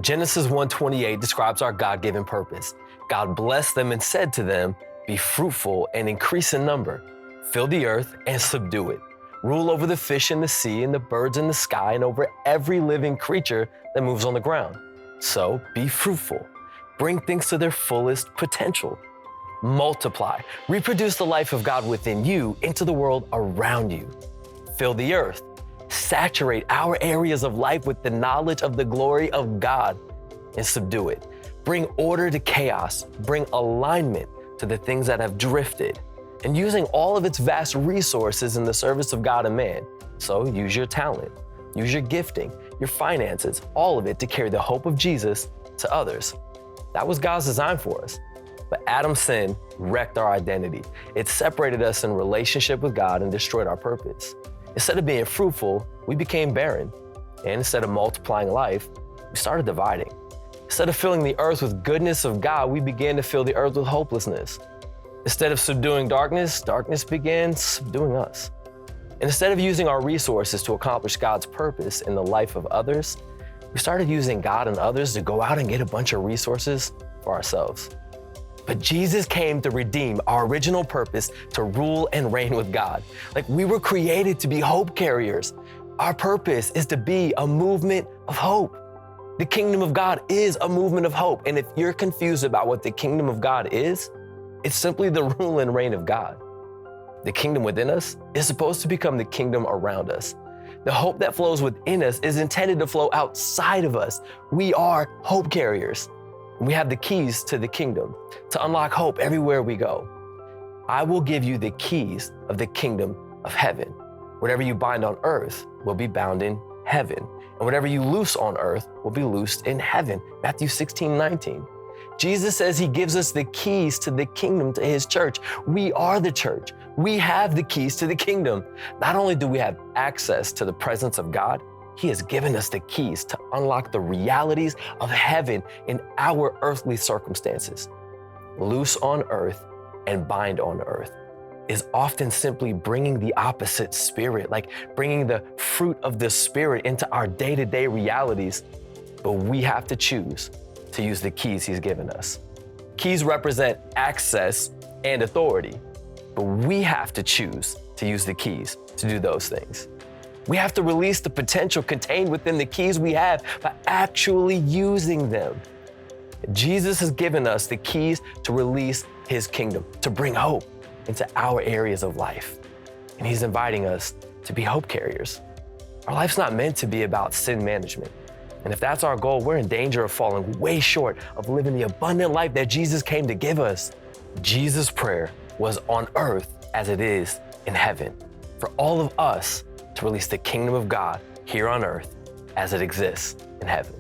Genesis 1:28 describes our God-given purpose. God blessed them and said to them, "Be fruitful and increase in number. Fill the earth and subdue it. Rule over the fish in the sea and the birds in the sky and over every living creature that moves on the ground. So be fruitful. Bring things to their fullest potential. Multiply. Reproduce the life of God within you into the world around you. Fill the earth. Saturate our areas of life with the knowledge of the glory of God and subdue it. Bring order to chaos. Bring alignment to the things that have drifted. And using all of its vast resources in the service of God and man. So use your talent, use your gifting, your finances, all of it to carry the hope of Jesus to others." That was God's design for us. But Adam's sin wrecked our identity. It separated us in relationship with God and destroyed our purpose. Instead of being fruitful, we became barren. And instead of multiplying life, we started dividing. Instead of filling the earth with goodness of God, we began to fill the earth with hopelessness. Instead of subduing darkness, darkness began subduing us. And instead of using our resources to accomplish God's purpose in the life of others, we started using God and others to go out and get a bunch of resources for ourselves. But Jesus came to redeem our original purpose to rule and reign with God. Like, we were created to be hope carriers. Our purpose is to be a movement of hope. The kingdom of God is a movement of hope. And if you're confused about what the kingdom of God is, it's simply the rule and reign of God. The kingdom within us is supposed to become the kingdom around us. The hope that flows within us is intended to flow outside of us. We are hope carriers. We have the keys to the kingdom to unlock hope everywhere we go. I will give you the keys of the kingdom of heaven. Whatever you bind on earth will be bound in heaven, and whatever you loose on earth will be loosed in heaven. Matthew 16:19. Jesus says he gives us the keys to the kingdom, to his church. We are the church. We have the keys to the kingdom. Not only do we have access to the presence of God, he has given us the keys to unlock the realities of heaven in our earthly circumstances. Loose on earth and bind on earth is often simply bringing the opposite spirit, like bringing the fruit of the spirit into our day-to-day realities. But we have to choose to use the keys he's given us. Keys represent access and authority, but we have to choose to use the keys to do those things. We have to release the potential contained within the keys we have by actually using them. Jesus has given us the keys to release his kingdom, to bring hope into our areas of life. And he's inviting us to be hope carriers. Our life's not meant to be about sin management. And if that's our goal, we're in danger of falling way short of living the abundant life that Jesus came to give us. Jesus' prayer was on earth as it is in heaven, for all of us to release the kingdom of God here on earth as it exists in heaven.